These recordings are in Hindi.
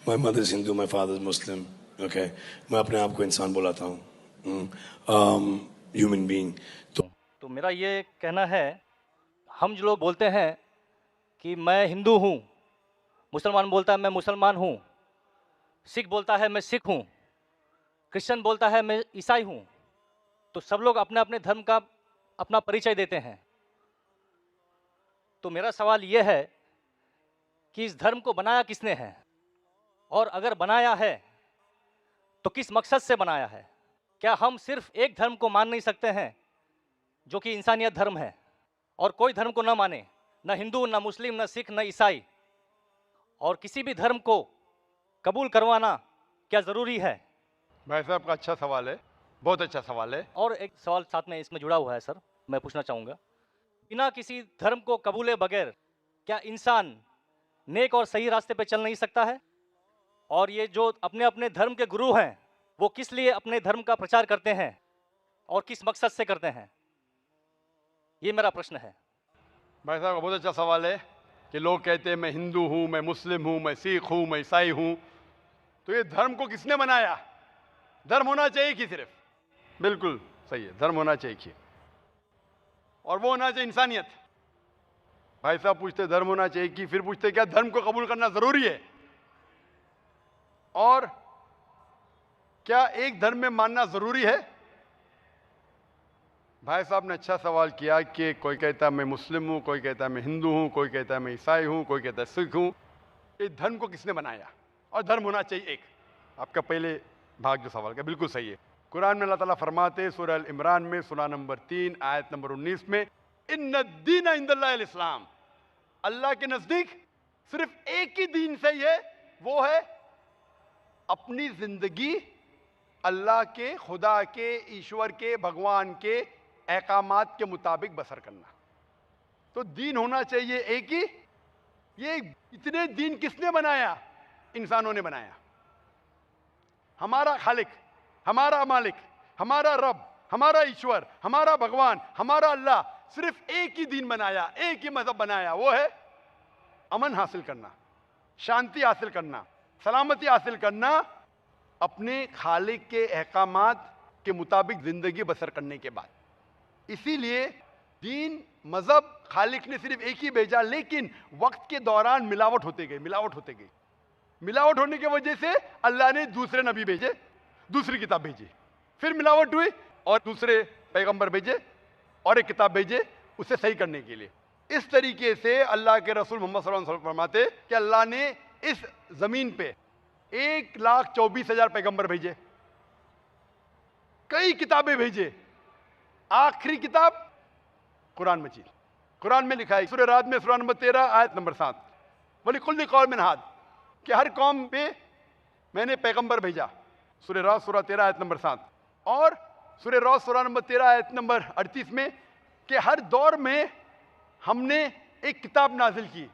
My mother is Hindu, my father is Muslim. Okay, मैं अपने आप को इंसान बुलाता हूँ, ह्यूमन बीइंग। तो मेरा ये कहना है, हम जो लोग बोलते हैं कि मैं हिंदू हूँ, मुसलमान बोलता है मैं मुसलमान हूँ, सिख बोलता है मैं सिख हूँ, क्रिश्चियन बोलता है मैं ईसाई हूँ, तो सब लोग अपने अपने धर्म का अपना परिचय देते हैं। तो मेरा सवाल ये है कि इस धर्म को बनाया किसने है, और अगर बनाया है तो किस मकसद से बनाया है? क्या हम सिर्फ एक धर्म को मान नहीं सकते हैं जो कि इंसानियत धर्म है, और कोई धर्म को न माने, न हिंदू, न मुस्लिम, न सिख, न ईसाई, और किसी भी धर्म को कबूल करवाना क्या ज़रूरी है? भाई साहब का अच्छा सवाल है, बहुत अच्छा सवाल है। और एक सवाल साथ में इसमें जुड़ा हुआ है सर, मैं पूछना चाहूँगा, बिना किसी धर्म को कबूले बगैर क्या इंसान नेक और सही रास्ते पे चल नहीं सकता है? और ये जो अपने अपने धर्म के गुरु हैं, वो किस लिए अपने धर्म का प्रचार करते हैं और किस मकसद से करते हैं? ये मेरा प्रश्न है। भाई साहब का बहुत अच्छा सवाल है कि लोग कहते हैं मैं हिंदू हूँ, मैं मुस्लिम हूँ, मैं सिख हूँ, मैं ईसाई हूँ। तो ये धर्म को किसने बनाया? धर्म होना चाहिए कि सिर्फ? बिल्कुल सही है, धर्म होना चाहिए कि, और वो होना चाहिए इंसानियत। भाई साहब पूछते धर्म होना चाहिए कि, फिर पूछते क्या धर्म को कबूल करना जरूरी है, और क्या एक धर्म में मानना जरूरी है? भाई साहब ने अच्छा सवाल किया कि कोई कहता है मैं मुस्लिम हूं, कोई कहता है मैं हिंदू हूं, कोई कहता है मैं ईसाई हूं, कोई कहता है सिख हूं। ये धर्म को किसने बनाया? और धर्म होना चाहिए एक। आपका पहले भाग जो सवाल का बिल्कुल सही है। कुरान में अल्लाह ताला फरमाते सूरह अल इमरान में सूरह नंबर 3 आयत नंबर 19 में, इन्ना दीन इंदल्लाहिल इस्लाम, अल्लाह के नजदीक सिर्फ एक ही दीन सही है, वो है अपनी जिंदगी अल्लाह के, खुदा के, ईश्वर के, भगवान के अहकामात के मुताबिक बसर करना। तो दीन होना चाहिए एक ही। ये इतने दीन किसने बनाया? इंसानों ने बनाया। हमारा खालिक, हमारा मालिक, हमारा रब, हमारा ईश्वर, हमारा भगवान, हमारा अल्लाह सिर्फ एक ही दीन बनाया, एक ही मजहब बनाया, वो है अमन हासिल करना, शांति हासिल करना, सलामती हासिल करना, अपने खालिक के अहकामात के मुताबिक जिंदगी बसर करने के बाद। इसीलिए दीन, मजहब खालिक ने सिर्फ एक ही भेजा, लेकिन वक्त के दौरान मिलावट होते गई, मिलावट होते गई। मिलावट होने की वजह से अल्लाह ने दूसरे नबी भेजे, दूसरी किताब भेजी, फिर मिलावट हुई और दूसरे पैगंबर भेजे और एक किताब भेजे उसे सही करने के लिए। इस तरीके से अल्लाह के रसूल मोहम्मद सल्लल्लाहु अलैहि वसल्लम फरमाते कि अल्लाह ने इस जमीन पे 1,24,000 पैगंबर भेजे, कई किताबें भेजे, आखिरी किताब कुरान मजीद। कुरान में लिखा है सूरह राद में सूरह नंबर 13 आयत नंबर 7, वलिकुल्लि कौमिन हाद, कि हर कौम पे मैंने पैगंबर भेजा। सूरह राद सूरह 13 आयत नंबर 7, और सूरह राद सूरह नंबर 13 आयत नंबर 38 में कि हर दौर में हमने एक किताब नाजिल की,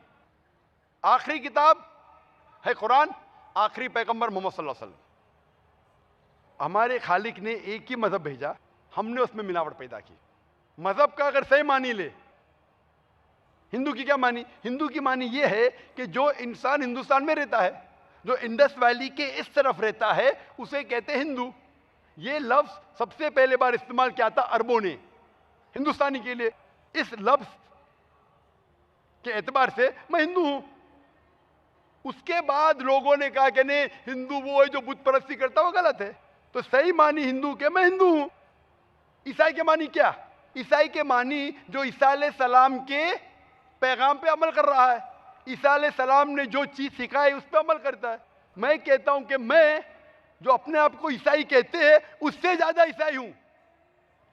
आखिरी किताब है कुरान, आखिरी पैगंबर मोहम्मद सल्लल्लाहु अलैहि वसल्लम। हमारे खालिक ने एक ही मजहब भेजा, हमने उसमें मिलावट पैदा की। मजहब का अगर सही मानी ले, हिंदू की क्या मानी? हिंदू की मानी यह है कि जो इंसान हिंदुस्तान में रहता है, जो इंडस वैली के इस तरफ रहता है, उसे कहते हैं हिंदू। ये लफ्ज सबसे पहले बार इस्तेमाल किया था अरबों ने हिंदुस्तानी के लिए। इस लफ्ज के एतबार से मैं हिंदू हूं। उसके बाद लोगों ने कहा कि नहीं, हिंदू वो है जो बुत परस्ती करता, वो गलत है। तो सही मानी हिंदू के मैं हिंदू हूं। ईसाई के मानी क्या? ईसाई के मानी जो ईसा अलैहिस्सलाम के पैगाम पे अमल कर रहा है, ईसा अलैहिस्सलाम ने जो चीज सिखाई उस पर अमल करता है। मैं कहता हूं कि मैं जो अपने आप को ईसाई कहते हैं उससे ज्यादा ईसाई हूं,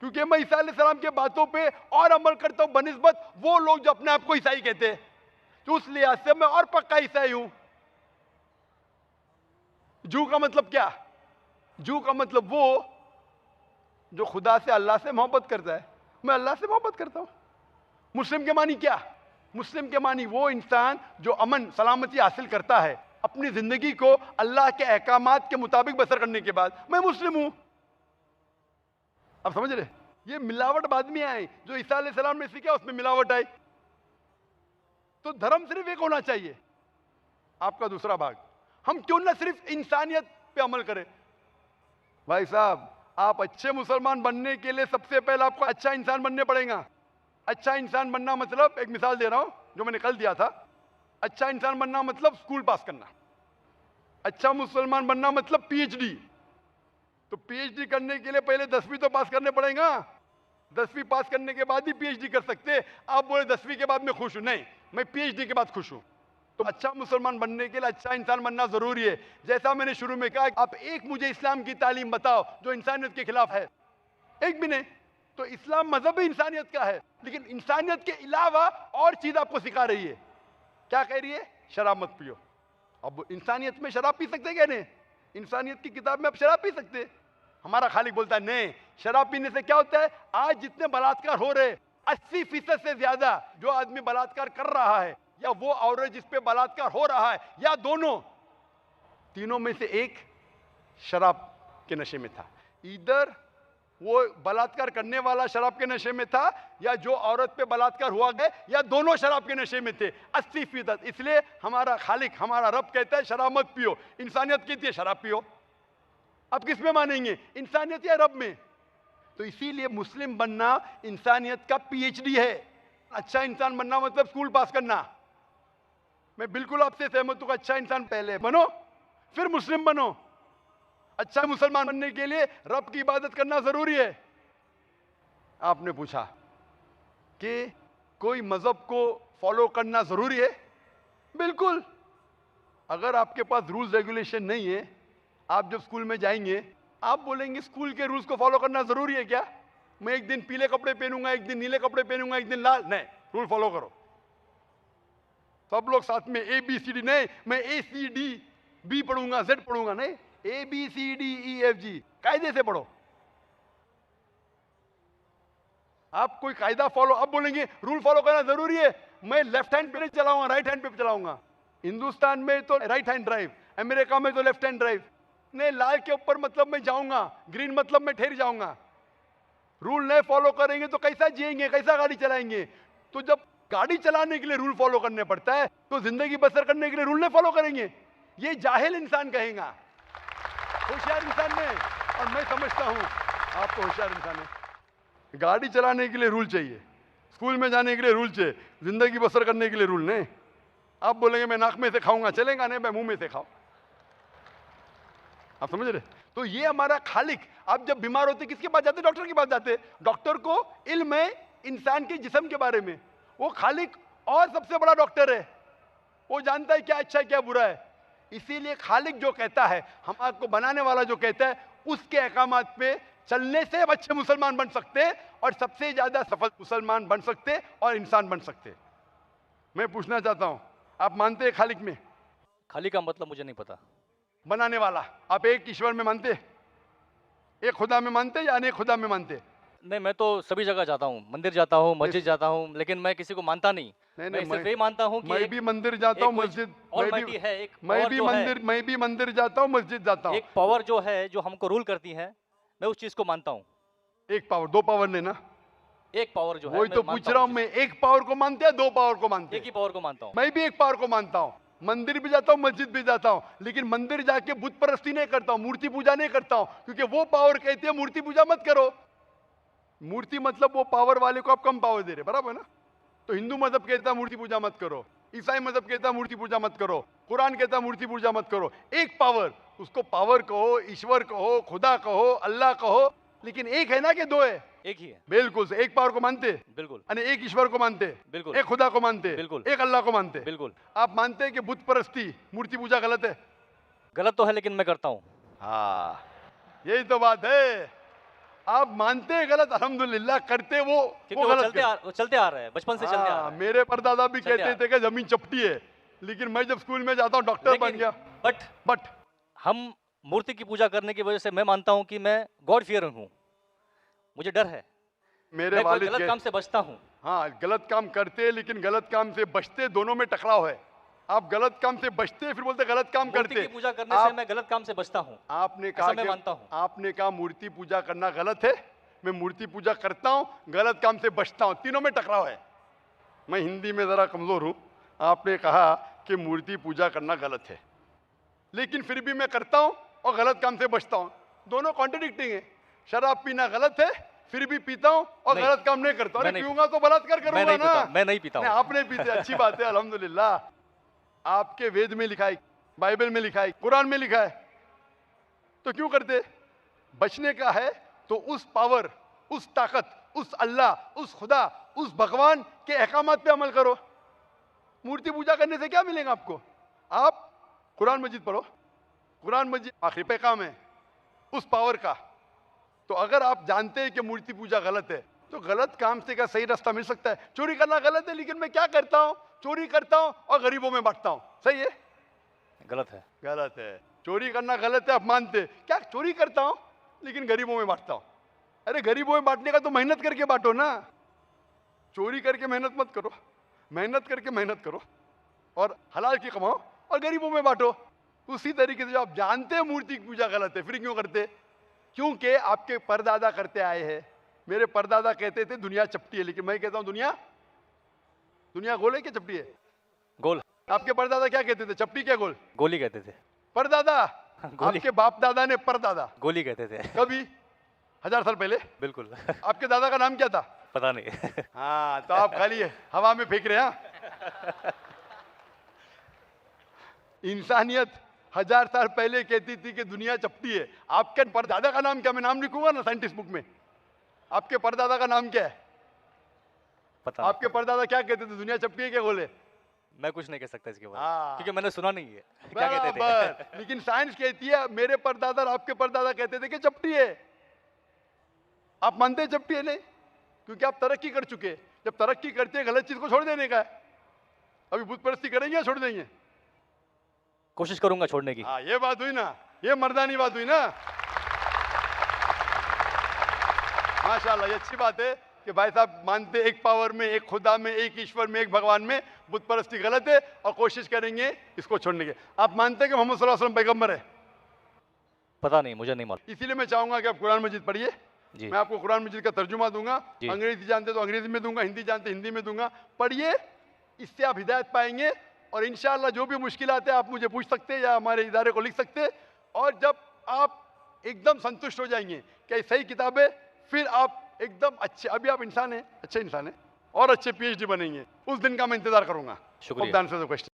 क्योंकि मैं ईसा अलैहिस्सलाम के बातों पे और अमल करता हूं बनिस्बत वो लोग जो अपने आप को ईसाई कहते हैं। तो उस लिहाज से मैं और पक्का ईसाई हूं। जू का मतलब क्या? जू का मतलब वो जो खुदा से, अल्लाह से मोहब्बत करता है। मैं अल्लाह से मोहब्बत करता हूं। मुस्लिम के मानी क्या? मुस्लिम के मानी वो इंसान जो अमन सलामती हासिल करता है अपनी जिंदगी को अल्लाह के अहकामात के मुताबिक बसर करने के बाद। मैं मुस्लिम हूं। अब समझ रहे? ये मिलावट बाद में आई, जो ईसा अलैहिस्सलाम ने सीखा उसमें मिलावट आई। तो धर्म सिर्फ एक होना चाहिए। आपका दूसरा भाग, हम क्यों ना सिर्फ इंसानियत पे अमल करें। भाई साहब, आप अच्छे मुसलमान बनने के लिए सबसे पहले आपको अच्छा इंसान बनने पड़ेगा। अच्छा इंसान बनना मतलब, एक मिसाल दे रहा हूं जो मैंने कल दिया था। अच्छा इंसान बनना मतलब स्कूल पास करना। अच्छा मुसलमान बनना मतलब पीएचडी। तो पीएचडी करने के लिए पहले 10वीं तो पास करने पड़ेगा। 10वीं पास करने के बाद ही पीएचडी कर सकते। आप बोले 10वीं के बाद मैं खुश हूं, नहीं, मैं पीएचडी के बाद खुश हूं। तो अच्छा मुसलमान बनने के लिए अच्छा इंसान बनना जरूरी है। जैसा मैंने शुरू में कहा, आप एक मुझे इस्लाम की तालीम बताओ जो इंसानियत के खिलाफ है, एक भी नहीं। तो इस्लाम मजहब इंसानियत का है, लेकिन इंसानियत के अलावा और चीज आपको सिखा रही है। क्या कह रही है? शराब मत पियो। अब इंसानियत में शराब पी सकते क्या? नहीं, इंसानियत की किताब में आप शराब पी सकते। हमारा खालिक बोलता है नहीं, शराब पीने से क्या होता है? आज जितने बलात्कार हो रहे, 80% से ज्यादा जो आदमी बलात्कार कर रहा है, या वो औरत जिस पे बलात्कार हो रहा है, या दोनों, तीनों में से एक शराब के नशे में था। इधर वो बलात्कार करने वाला शराब के नशे में था, या जो औरत पे बलात्कार हुआ गया, या दोनों शराब के नशे में थे, 80%। इसलिए हमारा खालिक, हमारा रब कहता है शराब मत पियो। इंसानियत कहती है शराब पियो। अब किस में मानेंगे, इंसानियत या रब में? तो इसीलिए मुस्लिम बनना इंसानियत का पीएचडी है। अच्छा इंसान बनना मतलब स्कूल पास करना। मैं बिल्कुल आपसे सहमत हूं। अच्छा इंसान पहले बनो, फिर मुस्लिम बनो। अच्छा मुसलमान बनने के लिए रब की इबादत करना जरूरी है। आपने पूछा कि कोई मजहब को फॉलो करना जरूरी है? बिल्कुल। अगर आपके पास रूल्स रेगुलेशन नहीं है, आप जब स्कूल में जाएंगे, आप बोलेंगे स्कूल के रूल्स को फॉलो करना जरूरी है क्या? मैं एक दिन पीले कपड़े पहनूंगा, एक दिन नीले कपड़े पहनूंगा, एक दिन लाल, नहीं, रूल फॉलो करो। सब लोग साथ में ABCD, नहीं, मैं ACDB पढ़ूंगा, Z पढ़ूंगा, नहीं, ABCDEFG, कायदे से पढ़ो। आप कोई कायदा फॉलो, अब बोलेंगे रूल फॉलो करना जरूरी है, मैं लेफ्ट हैंड पे नहीं चलाऊंगा, राइट हैंड पे चलाऊंगा। हिंदुस्तान में तो राइट हैंड ड्राइव, अमेरिका में तो लेफ्ट हैंड ड्राइव। नहीं, लाल के ऊपर मतलब मैं जाऊंगा, ग्रीन मतलब मैं ठहर जाऊंगा। रूल नहीं फॉलो करेंगे तो कैसा जिएंगे, कैसा गाड़ी चलाएंगे? तो जब गाड़ी चलाने के लिए रूल फॉलो करने पड़ता है, तो जिंदगी बसर करने के लिए रूल नहीं फॉलो करेंगे? ये जाहिल इंसान कहेगा, होशियार इंसान नहीं। और मैं समझता हूं आप तो होशियार इंसान है। गाड़ी चलाने के लिए रूल चाहिए, स्कूल में जाने के लिए रूल चाहिए, जिंदगी बसर करने के लिए रूल नहीं। आप बोलेंगे मैं नाक में से खाऊंगा, चलेगा नहीं, मैं मुंह में से खाऊं। आप समझ रहे? तो ये हमारा खालिक। आप जब बीमार होते किसके पास जाते? डॉक्टर के पास जाते। डॉक्टर को इल्म है इंसान के जिस्म के बारे में। वो खालिक और सबसे बड़ा डॉक्टर है, वो जानता है क्या अच्छा है क्या बुरा है। इसीलिए खालिक जो कहता है, हम आपको बनाने वाला जो कहता है, उसके अहकामात पे चलने से अच्छे मुसलमान बन सकते और सबसे ज्यादा सफल मुसलमान बन सकते और इंसान बन सकते। मैं पूछना चाहता हूं, आप मानते हैं खालिक में? खाली का मतलब मुझे नहीं पता। बनाने वाला। आप एक ईश्वर में मानते, एक खुदा में मानते या अनेक खुदा में मानते? नहीं, मैं तो सभी जगह जाता हूँ, मंदिर जाता हूँ, मस्जिद जाता हूँ, लेकिन मैं किसी को मानता नहीं। मैं सिर्फ ये मानता हूँ कि मैं भी मंदिर जाता हूँ, मस्जिद, ऑलमाइटी है, एक मैं भी मंदिर जाता हूँ, मस्जिद जाता हूँ। एक पावर जो है, जो हमको रूल करती है, मैं उस चीज को मानता हूँ। एक पावर, दो पावर नहीं ना, एक पावर जो है, वही तो पूछ रहा हूँ मैं। एक पावर को मानते हैं, दो पावर को मानते हैं? एक ही पावर को मानता हूँ। मैं भी एक पावर को मानता हूँ। मंदिर भी जाता हूँ, मस्जिद भी जाता हूँ, लेकिन मंदिर जाके बुत परस्ती नहीं करता हूँ, मूर्ति पूजा नहीं करता हूँ, क्योंकि वो पावर कहती है मूर्ति पूजा मत करो। मूर्ति मतलब वो पावर वाले को आप कम पावर दे रहे, बराबर ना? तो हिंदू मजहब कहता है मूर्ति पूजा मत करो, ईसाई मजहब कहता है मूर्ति पूजा मत करो, कुरान कहता है मूर्ति पूजा मत करो। एक पावर, उसको पावर कहो, ईश्वर कहो, खुदा कहो, अल्लाह कहो, लेकिन एक है ना कि दो है? एक ही है। बिल्कुल से। एक पावर को मानते? बिल्कुल। यानी एक ईश्वर को मानते? बिल्कुल। एक खुदा को मानते? बिल्कुल। एक अल्लाह को मानते? बिल्कुल। आप मानते हैं कि बुत परस्ती, मूर्ति पूजा गलत है? गलत तो है, लेकिन मैं करता हूँ। हाँ, यही तो बात है। आप मानते हैं गलत, अल्हम्दुलिल्लाह, करते वो गलत। वो चलते आ रहे हैं, बचपन से चलते आ रहे हैं। मेरे परदादा भी कहते थे कि जमीन चपटी है, लेकिन मैं जब स्कूल में जाता हूँ डॉक्टर बन गया। बट हम मूर्ति की पूजा करने की वजह से मैं मानता हूँ कि मैं गॉड फियरिंग हूँ, मुझे डर है, मेरे वालिद गलत काम से बचता हूँ। हाँ, गलत काम करते लेकिन गलत काम से बचते, दोनों में टकराव है। आप गलत काम से बचते फिर बोलते गलत काम करते। मूर्ति की पूजा करने से मैं गलत काम से बचता हूँ। आपने कहा, मैं मानता हूँ। आपने कहा मूर्ति पूजा करना गलत है, मैं मूर्ति पूजा करता हूँ, गलत काम से बचता हूँ, तीनों में टकराव है। मैं हिंदी में जरा कमजोर हूँ। आपने कहा कि मूर्ति पूजा करना गलत है, लेकिन फिर भी मैं करता हूँ और गलत काम से बचता हूँ। दोनों कॉन्ट्रडिक्टिंग है। शराब पीना गलत है, फिर भी पीता हूँ और नहीं, गलत काम नहीं करता। मैं अरे नहीं पीऊंगा तो बलात्कार करूंगा ना। मैं नहीं पीता हूँ। आप नहीं पीते, अच्छी बात है, अल्हम्दुलिल्लाह। आपके वेद में लिखा है, बाइबल में लिखा है, कुरान में लिखा है, तो क्यों करते? बचने का है तो उस पावर, उस ताकत, उस अल्लाह, उस खुदा, उस भगवान के अहकामात पे अमल करो। मूर्ति पूजा करने से क्या मिलेगा आपको? आप कुरान मजीद पढ़ो। कुरान मजीद आखिरी पैगाम है उस पावर का। तो अगर आप जानते हैं कि मूर्ति पूजा गलत है, तो गलत काम से क्या सही रास्ता मिल सकता है? चोरी करना गलत है, लेकिन मैं क्या करता हूँ? चोरी करता हूँ और गरीबों में बांटता हूँ। सही है? गलत है। गलत है। चोरी करना गलत है, आप मानते? क्या चोरी करता हूँ लेकिन गरीबों में बांटता हूँ। अरे गरीबों में बांटने का तो मेहनत करके बांटो ना। चोरी करके मेहनत मत करो, मेहनत करके मेहनत करो और हलाल की कमाओ और गरीबों में बांटो। उसी तरीके से जो आप जानते हैं मूर्ति की पूजा गलत है, फिर क्यों करते? क्योंकि आपके परदादा करते आए हैं। मेरे परदादा कहते थे दुनिया चपटी है, लेकिन मैं कहता हूं दुनिया गोल है क्या चपटी है? गोल। आपके परदादा क्या कहते थे? चपटी क्या गोल? गोली कहते थे। परदादा? गोली। आपके बाप दादा ने परदादा गोली कहते थे। कभी 1000 साल पहले? बिल्कुल। आपके दादा का नाम क्या था? पता नहीं। हाँ, तो आप खाली हवा में फेंक रहे हैं। इंसानियत 1000 साल पहले कहती थी कि दुनिया चपटी है। आपके परदादा का नाम क्या? मैं नाम लिखूंगा ना साइंटिस्ट बुक में। आपके परदादा का नाम क्या है? पता आपके परदादा क्या कहते थे? दुनिया चपटी है क्या बोले? मैं कुछ नहीं कह सकता इसके बारे हाँ। में, क्योंकि मैंने सुना नहीं है क्या कहते थे। बराबर। लेकिन साइंस कहती है मेरे परदादा और आपके परदादा कहते थे कि चपटी है। आप मानते हैं चपटी है? नहीं, क्योंकि आप तरक्की कर चुके हैं। जब तरक्की करते हैं गलत चीज को छोड़ देने का है। अभी बुत परस्ती करेंगे या छोड़ देंगे? कोशिश करूंगा छोड़ने की। हाँ, ये बात हुई ना, ये मर्दानी बात हुई ना। माशाल्लाह, ये अच्छी बात है कि भाई साहब मानते एक पावर में, एक खुदा में, एक ईश्वर में, एक भगवान में। बुत परस्ती गलत है और कोशिश करेंगे इसको छोड़ने की। आप मानते हैं कि मोहम्मद सल्लल्लाहु अलैहि वसल्लम पैगंबर है? पता नहीं, मुझे नहीं मालूम। इसीलिए मैं चाहूंगा कि आप कुरान मजीद पढ़िए। जी। मैं आपको कुरान मजीद का तर्जुमा दूंगा। जी। अंग्रेजी जानते तो अंग्रेजी में दूंगा, हिंदी जानते हिंदी में दूंगा। पढ़िए, इससे आप हिदायत पाएंगे और इंशाअल्लाह जो भी मुश्किल आते हैं आप मुझे पूछ सकते हैं या हमारे इदारे को लिख सकते हैं। और जब आप एकदम संतुष्ट हो जाएंगे कि सही किताब है, फिर आप एकदम अच्छे, अभी आप इंसान हैं, अच्छे इंसान हैं और अच्छे PhD बनेंगे। उस दिन का मैं इंतजार करूंगा। शुक्रिया। Hope that answers the question.